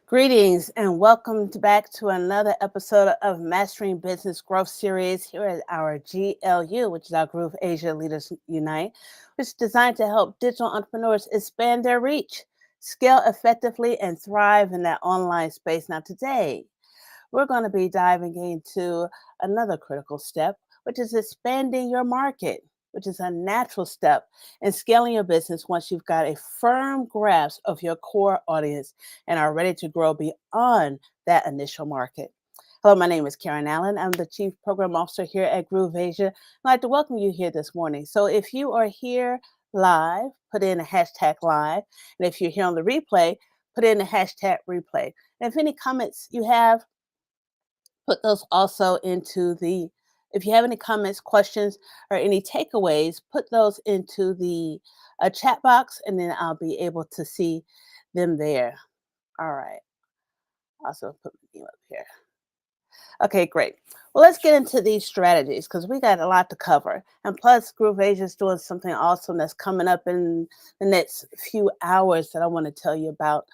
Greetings and welcome back to another episode of Mastering Business Growth Series here at our GLU, which is our Groove Asia Leaders Unite, which is designed to help digital entrepreneurs expand their reach, scale effectively, and thrive in that online space. Now, today, we're going to be diving into another critical step, which is expanding your market, which is a natural step in scaling your business once you've got a firm grasp of your core audience and are ready to grow beyond that initial market. Hello, my name is Karen Allen. I'm the Chief Program Officer here at Groove Asia. I'd like to welcome you here this morning. So if you are here live, put in a hashtag live. And if you're here on the replay, put in a hashtag replay. And if any comments you have, put those also into the if you have any comments, questions, or any takeaways, put those into the chat box and then I'll be able to see them there. All right. Also put my name up here. Okay, great. Well, let's get into these strategies because we got a lot to cover. And plus, Groove Asia is doing something awesome that's coming up in the next few hours that I want to tell you about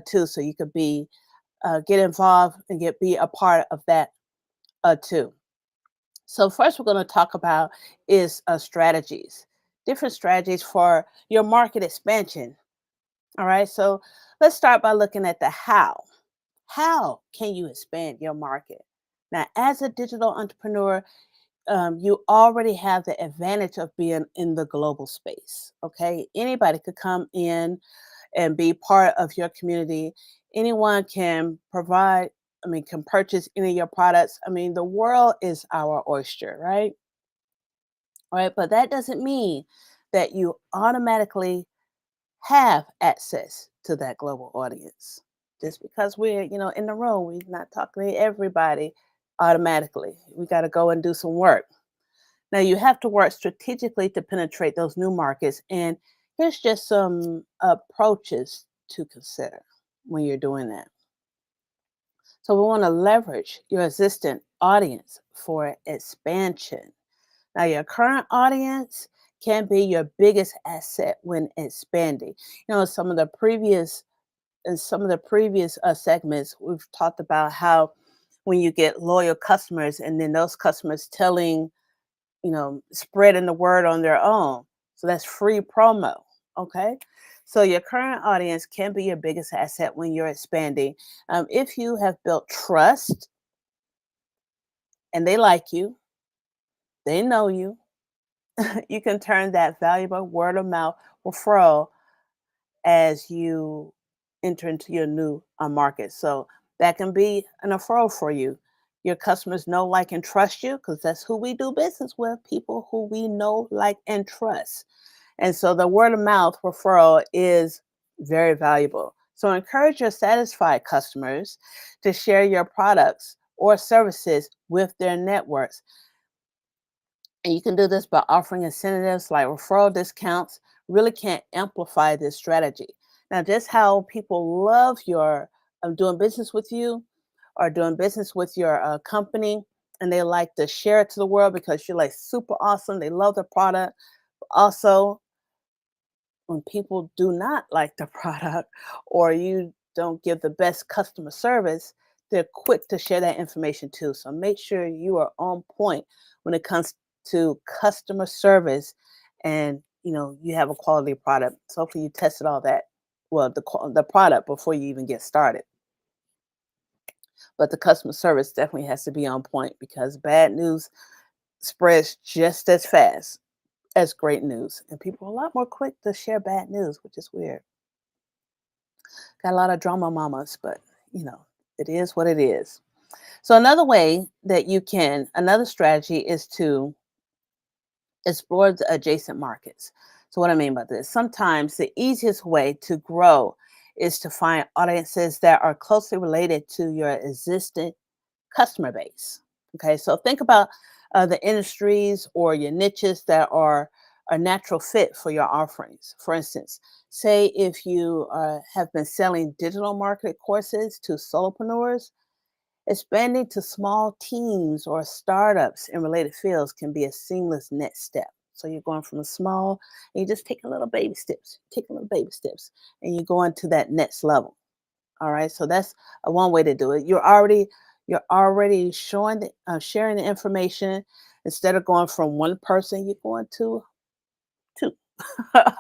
too. So you could get involved and be a part of that too. So first, we're going to talk about is strategies, different strategies for your market expansion. All right. So let's start by looking at the how. How can you expand your market? Now, as a digital entrepreneur, you already have the advantage of being in the global space. Okay. Anybody could come in and be part of your community. Anyone can can purchase any of your products. I mean, the world is our oyster, right? All right. But that doesn't mean that you automatically have access to that global audience. Just because we're, in the room, we're not talking to everybody automatically. We got to go and do some work. Now, you have to work strategically to penetrate those new markets. And here's just some approaches to consider when you're doing that. So, we want to leverage your existing audience for expansion. Now, your current audience can be your biggest asset when expanding. Some of the previous segments, we've talked about how when you get loyal customers and then those customers spreading the word on their own. So that's free promo. Okay. So your current audience can be your biggest asset when you're expanding. If you have built trust and they like you, they know you, you can turn that valuable word of mouth referral as you enter into your new market. So that can be an referral for you. Your customers know, like, and trust you because that's who we do business with, people who we know, like, and trust. And so the word of mouth referral is very valuable. So encourage your satisfied customers to share your products or services with their networks. And you can do this by offering incentives like referral discounts, really can amplify this strategy. Now, just how people love your doing business with you or doing business with your company, and they like to share it to the world because you're like super awesome. They love the product. Also, when people do not like the product or you don't give the best customer service, they're quick to share that information too. So make sure you are on point when it comes to customer service and you have a quality product. So hopefully you tested all that, well, the product before you even get started. But the customer service definitely has to be on point because bad news spreads just as fast as great news. And people are a lot more quick to share bad news, which is weird. Got a lot of drama mamas, but it is what it is. So another strategy is to explore the adjacent markets. So what I mean by this, sometimes the easiest way to grow is to find audiences that are closely related to your existing customer base. Okay, so think about the industries or your niches that are a natural fit for your offerings. For instance, say if you have been selling digital marketing courses to solopreneurs, expanding to small teams or startups in related fields can be a seamless next step. So you're going from a small, and you just take a little baby steps, and you go into that next level. All right, so that's one way to do it. You're already showing sharing the information. Instead of going from one person, you're going to two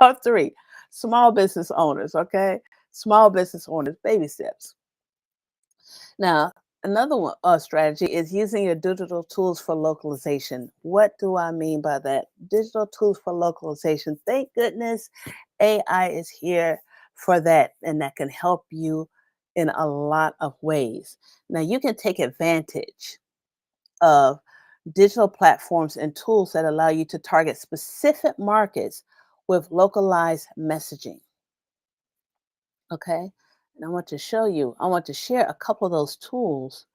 or three small business owners. Okay, small business owners, baby steps. Now, another one strategy is using your digital tools for localization. What do I mean by that? Digital tools for localization. Thank goodness AI is here for that, and that can help you in a lot of ways. Now, you can take advantage of digital platforms and tools that allow you to target specific markets with localized messaging. Okay. And I want to share a couple of those tools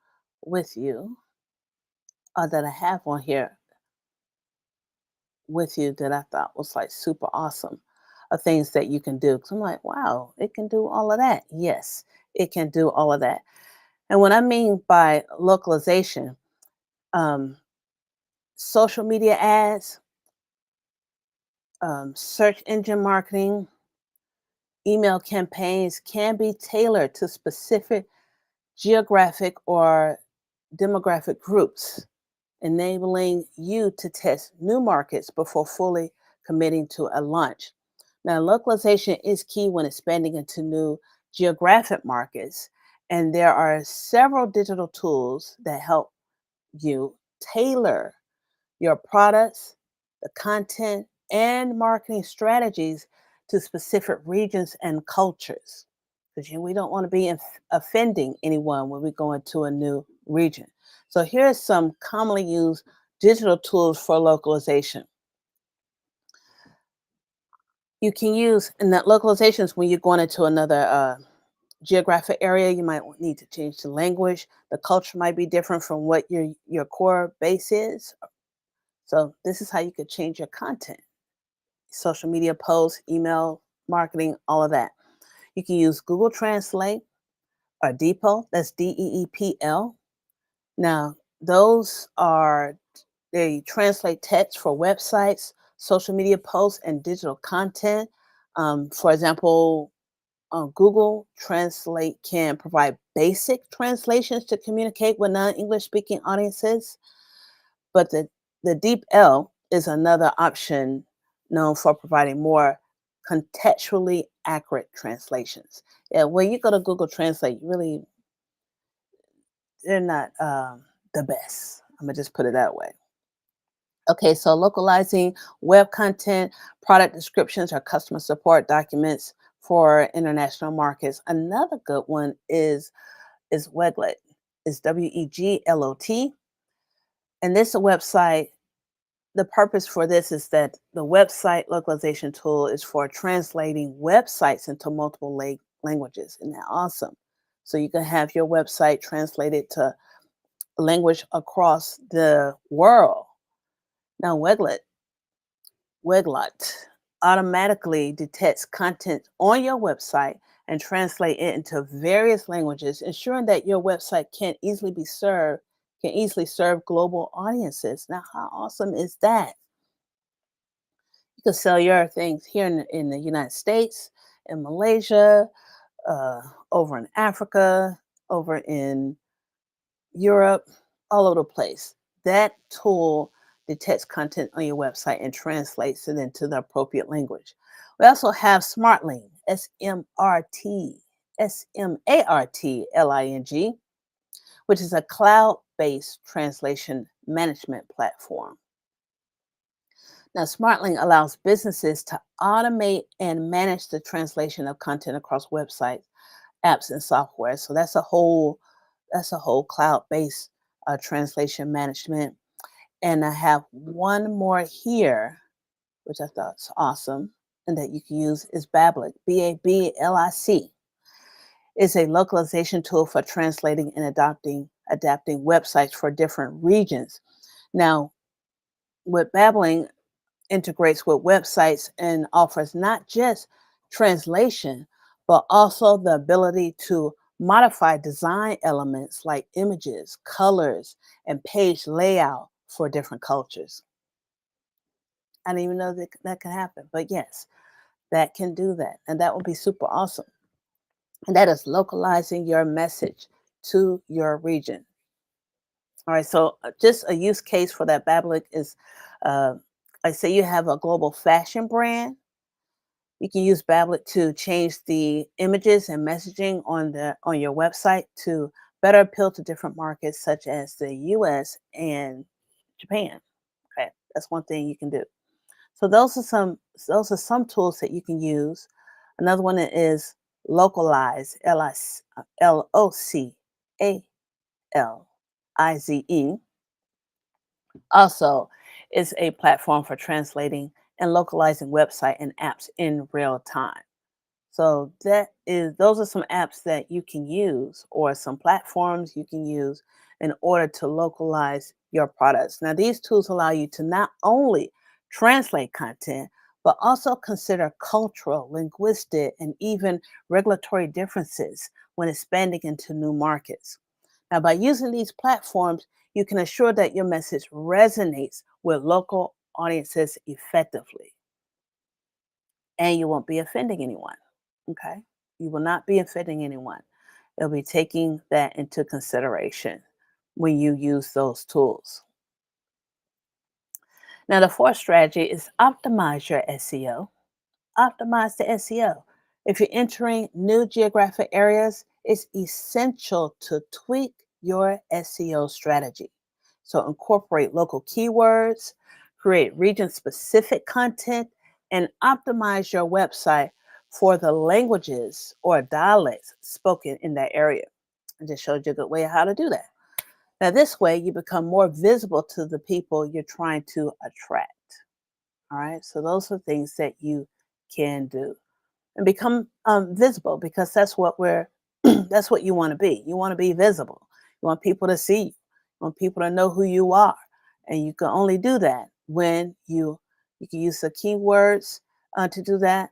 with you that I have on here with you that I thought was like super awesome of things that you can do. Cause I'm like, wow, it can do all of that. Yes, it can do all of that. And what I mean by localization, um, social media ads, search engine marketing, email campaigns can be tailored to specific geographic or demographic groups, enabling you to test new markets before fully committing to a launch. Now, localization is key when expanding into new geographic markets, and there are several digital tools that help you tailor your products, the content, and marketing strategies to specific regions and cultures. Because we don't want to be offending anyone when we go into a new region. So here are some commonly used digital tools for localization. You can use, and that localizations when you're going into another geographic area, you might need to change the language. The culture might be different from what your core base is. So this is how you could change your content: social media posts, email marketing, all of that. You can use Google Translate or Depot. That's DEEPL. Now, those are they translate text for websites, social media posts, and digital content. For example, Google Translate can provide basic translations to communicate with non-English speaking audiences, but the Deep L is another option known for providing more contextually accurate translations. Yeah, when you go to Google Translate, really, they're not the best. I'm gonna just put it that way. Okay, so localizing web content, product descriptions, or customer support documents for international markets. Another good one is Weglet. It's Weglot, and this is a website. The purpose for this is that the website localization tool is for translating websites into multiple languages. Isn't that awesome? So you can have your website translated to language across the world. Now, Weglot automatically detects content on your website and translate it into various languages, ensuring that your website can easily serve global audiences. Now, how awesome is that? You can sell your things here in the United States, in Malaysia, uh, over in Africa, over in Europe, all over the place. That tool detects content on your website and translates it into the appropriate language. We also have SmartLing, SmartLing, which is a cloud based translation management platform. Now, SmartLink allows businesses to automate and manage the translation of content across websites, apps, and software. So that's a whole cloud-based translation management. And I have one more here, which I thought is awesome, and that you can use is Bablic. Bablic is a localization tool for translating and adapting websites for different regions. Now, with Babbling, integrates with websites and offers not just translation, but also the ability to modify design elements like images, colors, and page layout for different cultures. I didn't even know that that can happen, but yes, that can do that. And that would be super awesome. and that is localizing your message to your region. All right, so just a use case for that Babbling is, uh, like say you have a global fashion brand, you can use Babbling to change the images and messaging on your website to better appeal to different markets such as the US and Japan. Okay, that's one thing you can do. So those are some tools that you can use. Another one is Localize, Localize. Also, is a platform for translating and localizing website and apps in real time. So those are some apps that you can use or some platforms you can use in order to localize your products. Now, these tools allow you to not only translate content, but also consider cultural, linguistic, and even regulatory differences when expanding into new markets. Now, by using these platforms, you can assure that your message resonates with local audiences effectively and you won't be offending anyone. Okay. You will not be offending anyone. They'll be taking that into consideration when you use those tools. Now, the fourth strategy is optimize your SEO. Optimize the SEO. If you're entering new geographic areas, it's essential to tweak your SEO strategy. So, incorporate local keywords, create region specific content, and optimize your website for the languages or dialects spoken in that area. I just showed you a good way of how to do that. Now, this way, you become more visible to the people you're trying to attract. All right. So, those are things that you can do and become visible because that's what we're that's what you want to be. You want to be visible. You want people to see you. You want people to know who you are, and you can only do that when you can use the keywords to do that.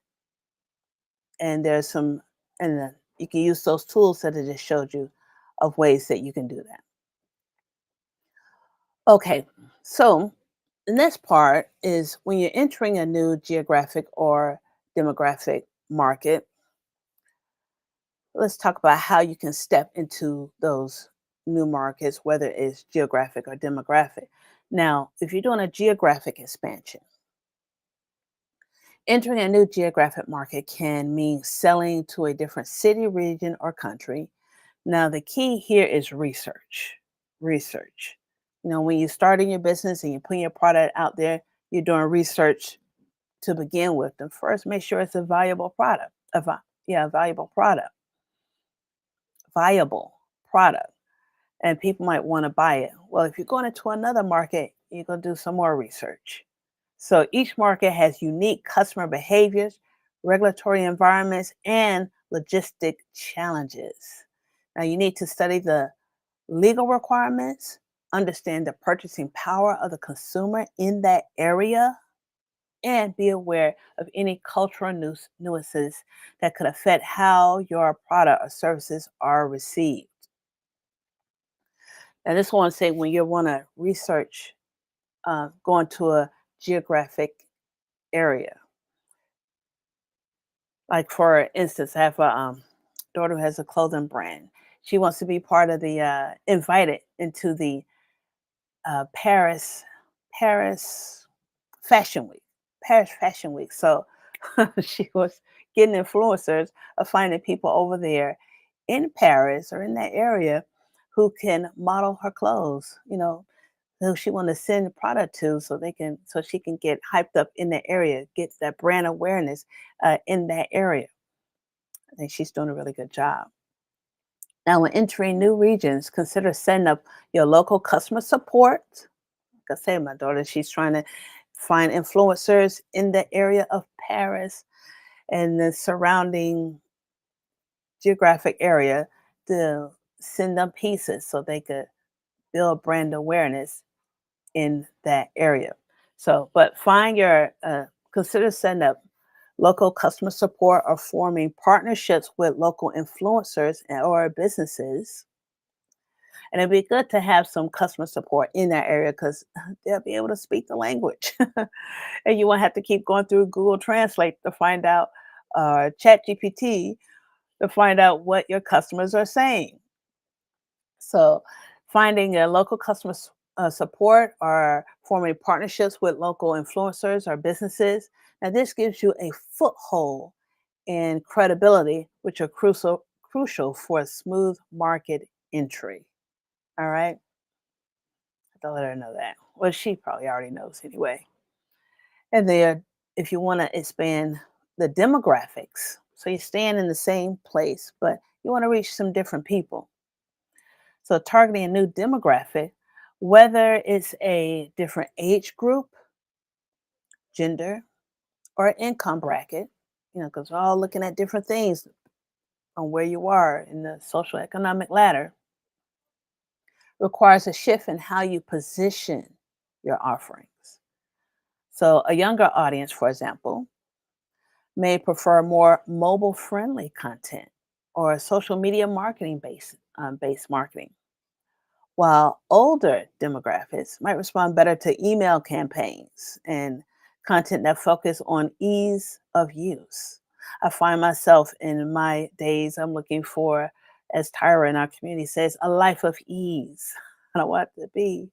And there's some and you can use those tools that I just showed you of ways that you can do that. Okay, so the next part is when you're entering a new geographic or demographic market, let's talk about how you can step into those new markets, whether it's geographic or demographic. Now, if you're doing a geographic expansion, entering a new geographic market can mean selling to a different city, region, or country. Now, the key here is research. Research. When you're starting your business and you're putting your product out there, you're doing research to begin with. And first, make sure it's a valuable product. A valuable product. Viable product. And people might want to buy it. Well, if you're going into another market, you're going to do some more research. So each market has unique customer behaviors, regulatory environments, and logistic challenges. Now, you need to study the legal requirements, understand the purchasing power of the consumer in that area, and be aware of any cultural nuances that could affect how your product or services are received. And this one say when you want to research going to a geographic area. Like for instance, I have a daughter who has a clothing brand. She wants to be part of the invited into the Paris Fashion Week. Paris Fashion Week. So she was getting influencers of finding people over there in Paris or in that area who can model her clothes, who she want to send the product to so she can get hyped up in that area, get that brand awareness in that area. I think she's doing a really good job. Now, when entering new regions, consider setting up your local customer support. Like I say, my daughter, she's trying to find influencers in the area of Paris and the surrounding geographic area to send them pieces so they could build brand awareness in that area. So, but consider setting up local customer support or forming partnerships with local influencers or businesses. And it'd be good to have some customer support in that area because they'll be able to speak the language. And you won't have to keep going through Google Translate to find out, Chat GPT to find out what your customers are saying. So, finding a local support or forming partnerships with local influencers or businesses. Now, this gives you a foothold and credibility, which are crucial for a smooth market entry. All right, I have to let her know that. Well, she probably already knows anyway. And then, if you want to expand the demographics, so you're staying in the same place, but you want to reach some different people. So, targeting a new demographic, whether it's a different age group, gender, or income bracket, because we're all looking at different things on where you are in the social economic ladder, requires a shift in how you position your offerings. So, a younger audience, for example, may prefer more mobile friendly content or social media marketing based marketing, while older demographics might respond better to email campaigns and content that focus on ease of use. I find myself in my days, I'm looking for, as Tyra in our community says, a life of ease. I don't want it to be,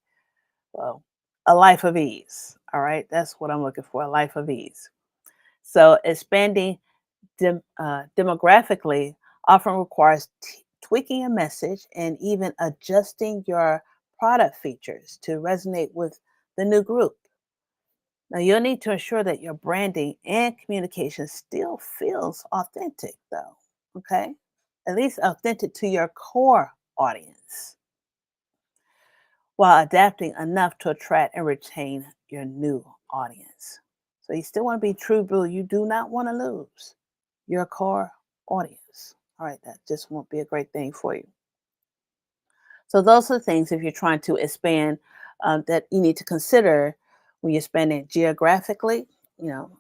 well, a life of ease. All right, that's what I'm looking for, a life of ease. So expanding demographically often requires tweaking a message and even adjusting your product features to resonate with the new group. Now, you'll need to ensure that your branding and communication still feels authentic, though, okay? At least authentic to your core audience while adapting enough to attract and retain your new audience. So, you still want to be true blue. You do not want to lose your core audience. All right, that just won't be a great thing for you. So those are the things if you're trying to expand that you need to consider when you're expanding geographically. You know,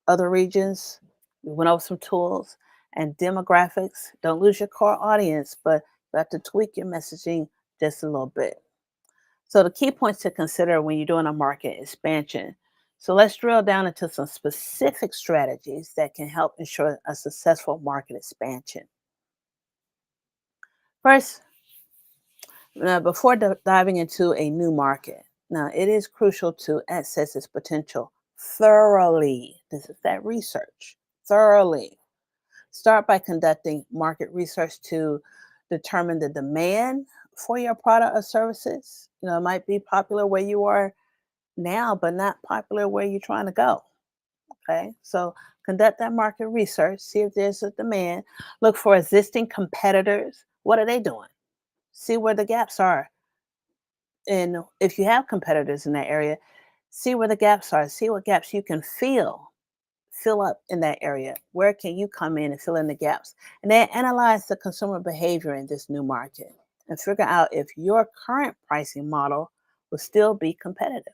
other regions. We went over some tools and demographics. Don't lose your core audience, but you have to tweak your messaging just a little bit. So the key points to consider when you're doing a market expansion. So let's drill down into some specific strategies that can help ensure a successful market expansion. First, before diving into a new market, now it is crucial to assess its potential thoroughly. This is that research. Thoroughly. Start by conducting market research to determine the demand for your product or services. It might be popular where you are now, but not popular where you're trying to go. Okay. So conduct that market research, see if there's a demand, look for existing competitors. What are they doing? See where the gaps are. And if you have competitors in that area, see where the gaps are, see what gaps you can fill up in that area. Where can you come in and fill in the gaps? And then analyze the consumer behavior in this new market and figure out if your current pricing model will still be competitive.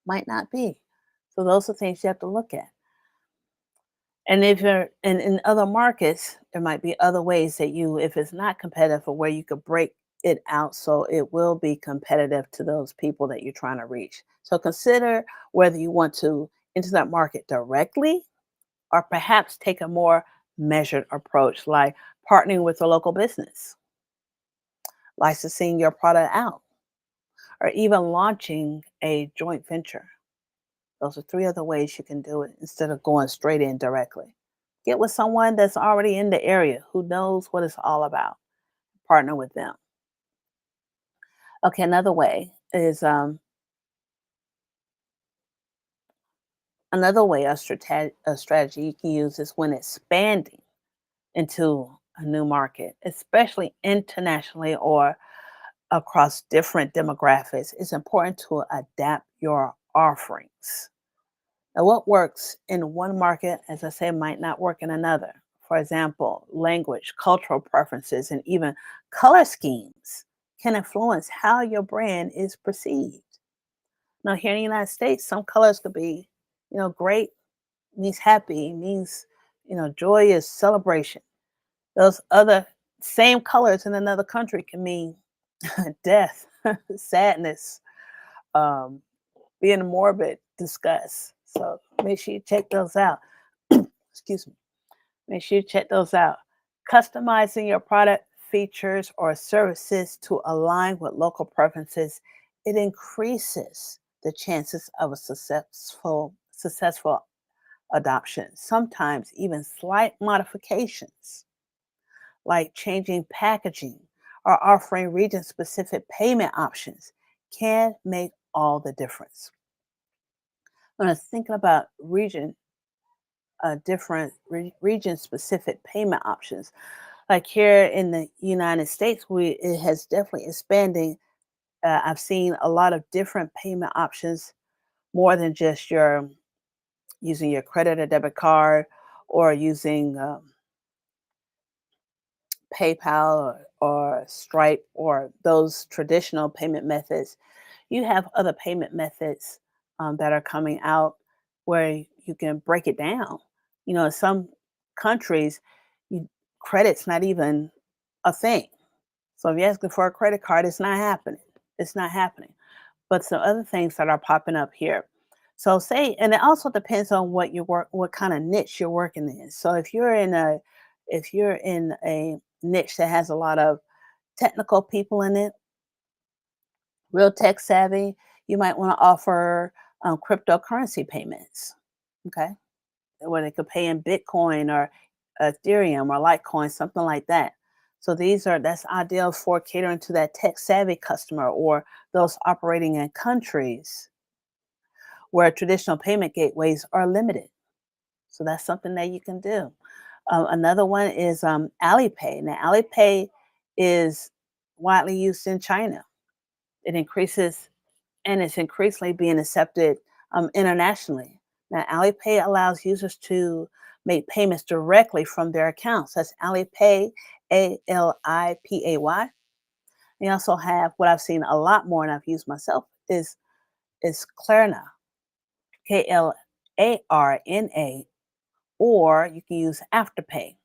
Might not be. So those are things you have to look at. And if you're in other markets, there might be other ways that you, if it's not competitive, or where you could break it out so it will be competitive to those people that you're trying to reach. So consider whether you want to enter that market directly or perhaps take a more measured approach, like partnering with a local business, licensing your product out, or even launching a joint venture. Those are three other ways you can do it instead of going straight in directly. Get with someone that's already in the area who knows what it's all about. Partner with them. Okay, another way a strategy you can use is when expanding into a new market, especially internationally or across different demographics. It's important to adapt your offerings. Now, what works in one market, as I said, might not work in another. For example, language, cultural preferences, and even color schemes can influence how your brand is perceived. Now, here in the United States, some colors could be, great, means happy, means, joyous celebration. Those other same colors in another country can mean death, sadness, um, being morbid, disgust. So make sure you check those out. Excuse me. Make sure you check those out. Customizing your product features or services to align with local preferences, it increases the chances of a successful adoption. Sometimes even slight modifications like changing packaging or offering region specific payment options can make all the difference. When I was thinking about different region specific payment options, like here in the United States, it has definitely expanding. I've seen a lot of different payment options, more than just your using your credit or debit card or using PayPal or Stripe or those traditional payment methods. You have other payment methods that are coming out where you can break it down. In some countries, you, credit's not even a thing. So if you're asking for a credit card, it's not happening. It's not happening. But some other things that are popping up here. So say, and it also depends on what kind of niche you're working in. So if you're in a niche that has a lot of technical people in it, real tech savvy, you might want to offer cryptocurrency payments. Okay, where they could pay in Bitcoin or Ethereum or Litecoin, something like that. So that's ideal for catering to that tech savvy customer or those operating in countries where traditional payment gateways are limited. So that's something that you can do. Another one is Alipay. Now, Alipay is widely used in China. It increases and it's increasingly being accepted internationally. Now, Alipay allows users to make payments directly from their accounts. That's Alipay, Alipay. You also have what I've seen a lot more and I've used myself is Klarna, Klarna, or you can use Afterpay.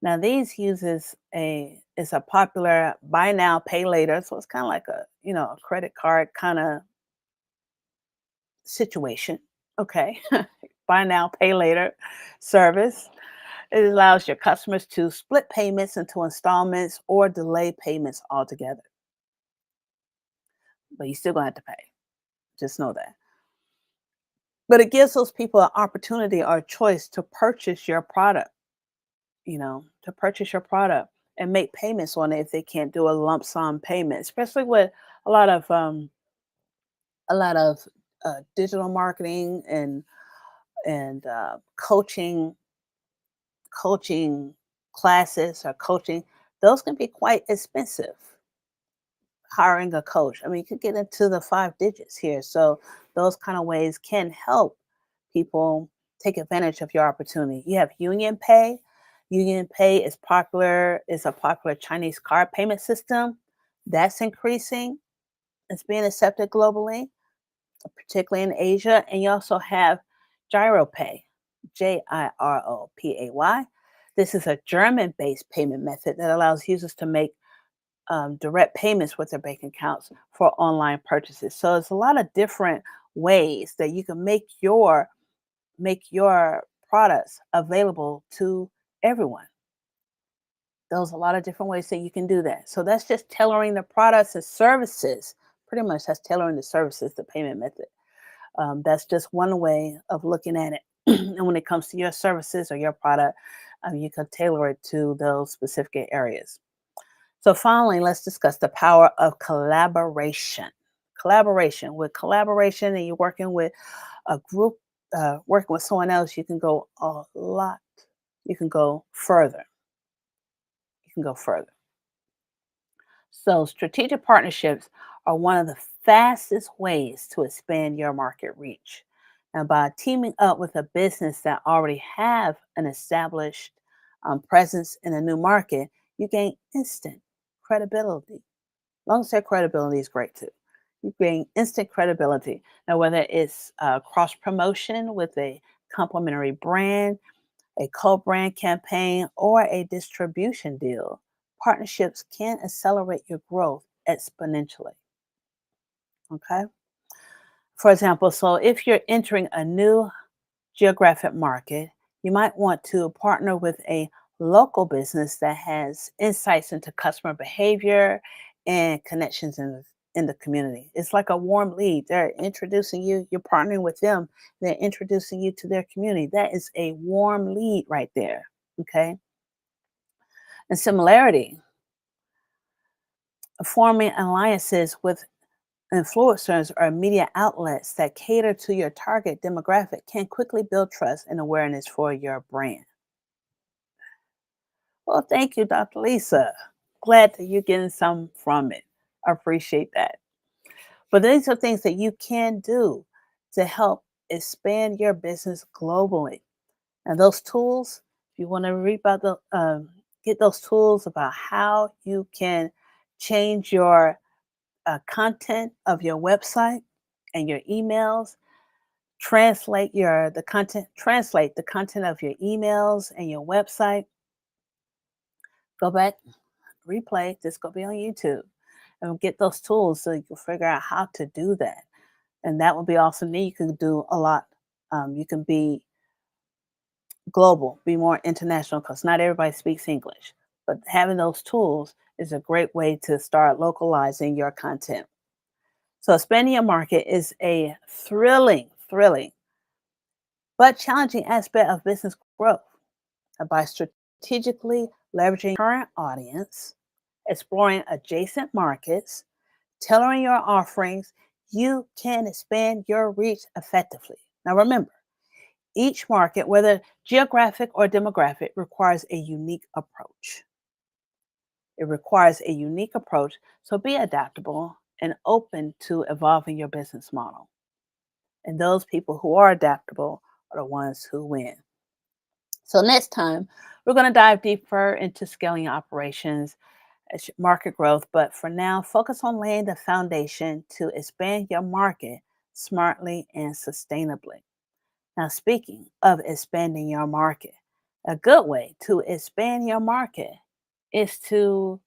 Now, these uses a is a popular buy now, pay later. So it's kind of like a credit card kind of situation. Okay. Buy now, pay later service. It allows your customers to split payments into installments or delay payments altogether. But you still gonna have to pay. Just know that. But it gives those people an opportunity or a choice to purchase your product, to purchase your product and make payments on it if they can't do a lump sum payment, especially with a lot of um, a lot of digital marketing and coaching classes or coaching. Those can be quite expensive. Hiring a coach, I mean, you could get into the five digits here. So those kind of ways can help people take advantage of your opportunity. You have Union Pay. Union Pay is popular. It's a popular Chinese card payment system that's increasing. It's being accepted globally, particularly in Asia. And you also have GiroPay, GiroPay. This is a German based payment method that allows users to make direct payments with their bank accounts for online purchases. So it's a lot of different ways that you can make your products available to everyone. There's a lot of different ways that you can do that. So that's just tailoring the products and services. Pretty much, that's tailoring the services, the payment method. That's just one way of looking at it. And when it comes to your services or your product, you can tailor it to those specific areas. So, finally, let's discuss the power of collaboration. With collaboration, and you're working with a group, working with someone else, you can go a lot. You can go further. You can go further. So, strategic partnerships are one of the fastest ways to expand your market reach. And by teaming up with a business that already have an established presence in a new market, you gain instant credibility. Long as their credibility is great too. You gain instant credibility. Now, whether it's cross promotion with a complementary brand, a co brand campaign, or a distribution deal, partnerships can accelerate your growth exponentially. Okay. For example, so if you're entering a new geographic market, You might want to partner with a local business that has insights into customer behavior and connections in the community. It's like a warm lead. They're introducing you, you're partnering with them, they're introducing you to their community. That is a warm lead right there. Okay. And similarity, forming alliances with influencers or media outlets that cater to your target demographic can quickly build trust and awareness for your brand. Well, thank you, Dr. Lisa. Glad that you're getting some from it. I appreciate that. But these are things that you can do to help expand your business globally. And those tools, if you want to read about get those tools about how you can change your content of your website and your emails, translate the content of your emails and your website. Go back, replay. This go be on YouTube, and get those tools so you can figure out how to do that. And that would be awesome. Then you can do a lot. You can be global, be more international because not everybody speaks English. But having those tools is a great way to start localizing your content. So expanding your market is a thrilling, but challenging aspect of business growth. By strategically leveraging current audience, exploring adjacent markets, tailoring your offerings, you can expand your reach effectively. Now remember, each market, whether geographic or demographic, requires a unique approach. It requires a unique approach, so be adaptable and open to evolving your business model. And those people who are adaptable are the ones who win. So, next time, we're going to dive deeper into scaling operations, market growth. But for now, focus on laying the foundation to expand your market smartly and sustainably. Now, speaking of expanding your market, a good way to expand your market is to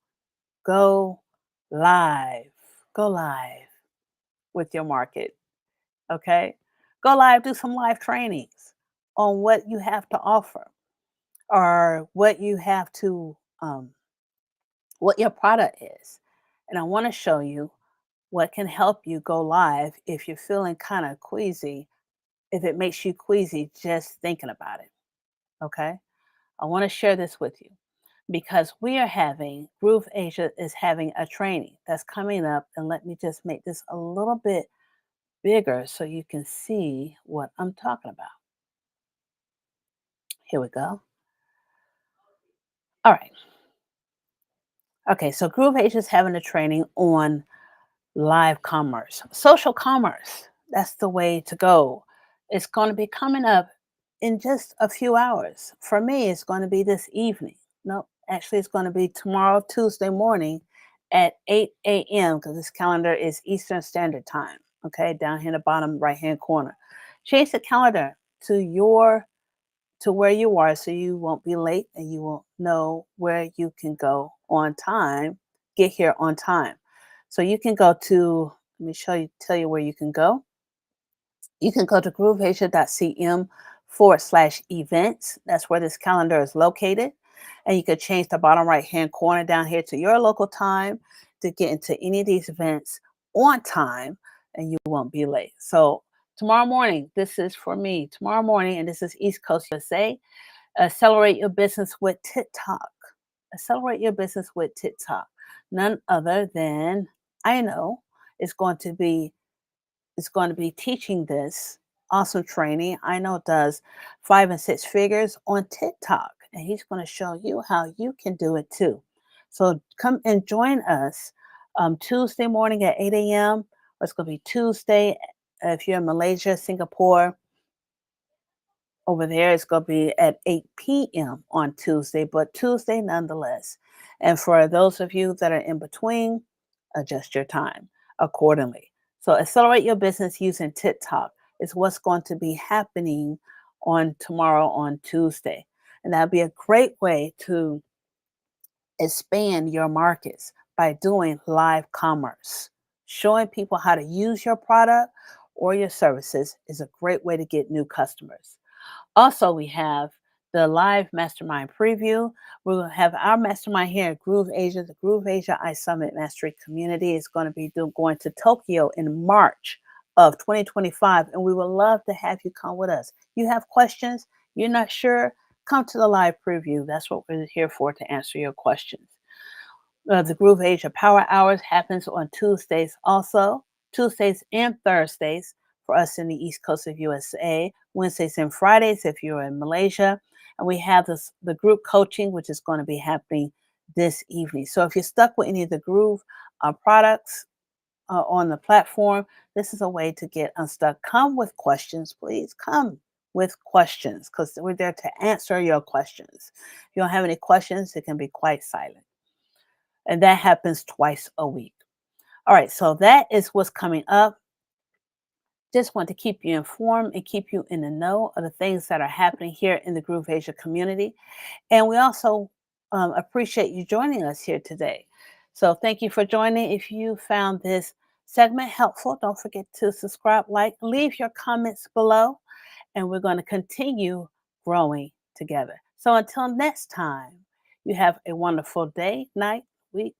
go live. Go live with your market. Okay. Go live, do some live trainings on what you have to offer or what your product is. And I want to show you what can help you go live if you're feeling kind of queasy, if it makes you queasy just thinking about it. Okay. I want to share this with you because Groove Asia is having a training that's coming up. And let me just make this a little bit bigger so you can see what I'm talking about. Here we go. All right. Okay. So Groove Asia is having a training on live commerce, social commerce. That's the way to go. It's going to be coming up in just a few hours. For me, it's going to be this evening. No, actually, it's going to be tomorrow, Tuesday morning at 8 a.m. because this calendar is Eastern Standard Time. Okay, down here in the bottom right hand corner. Change the calendar to where you are so you won't be late and you will know where you can go on time, get here on time. So you can go to, let me tell you where you can go. You can go to grooveasia.cm/events. That's where this calendar is located. And you can change the bottom right hand corner down here to your local time to get into any of these events on time and you won't be late. So tomorrow morning, this is for me. Tomorrow morning, and this is East Coast USA. Accelerate your business with TikTok. Accelerate your business with TikTok. None other than I know is going to be teaching this awesome training. I know does 5 and 6 figures on TikTok, and he's going to show you how you can do it too. So come and join us Tuesday morning at 8 a.m. Or it's going to be Tuesday if you're in Malaysia, Singapore. Over there, it's going to be at 8 p.m. on Tuesday, but Tuesday nonetheless. And for those of you that are in between, adjust your time accordingly. So, accelerate your business using TikTok is what's going to be happening on tomorrow on Tuesday. And that'll be a great way to expand your markets by doing live commerce. Showing people how to use your product or your services is a great way to get new customers. Also, we have the live mastermind preview. We're going to have our mastermind here at Groove Asia. The Groove Asia iSummit Mastery Community is going to be going to Tokyo in March of 2025, and we would love to have you come with us. You have questions, you're not sure, come to the live preview. That's what we're here for, to answer your questions. The Groove Asia Power Hours happens on Tuesdays also, Tuesdays and Thursdays for us in the East Coast of USA, Wednesdays and Fridays if you're in Malaysia. And we have the group coaching, which is going to be happening this evening. So if you're stuck with any of the Groove products on the platform, this is a way to get unstuck. Come with questions, please. Come with questions, because we're there to answer your questions. If you don't have any questions, it can be quite silent. And that happens twice a week. All right, so that is what's coming up. Just want to keep you informed and keep you in the know of the things that are happening here in the Groove Asia community. And we also appreciate you joining us here today. So thank you for joining. If you found this segment helpful, don't forget to subscribe, like, leave your comments below, and we're going to continue growing together. So until next time, you have a wonderful day, night, week,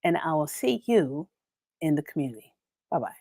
and I will see you in the community. Bye-bye.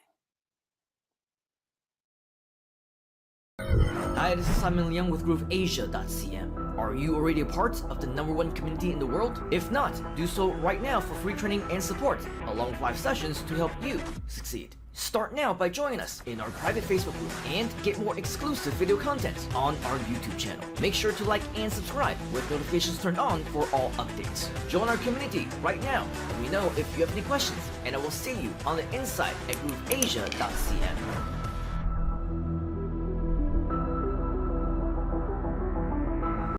Hi, this is Simon Liang with GrooveAsia.cm. Are you already a part of the #1 community in the world? If not, do so right now for free training and support, along with 5 sessions to help you succeed. Start now by joining us in our private Facebook group and get more exclusive video content on our YouTube channel. Make sure to like and subscribe with notifications turned on for all updates. Join our community right now. Let me know if you have any questions, and I will see you on the inside at GrooveAsia.cm.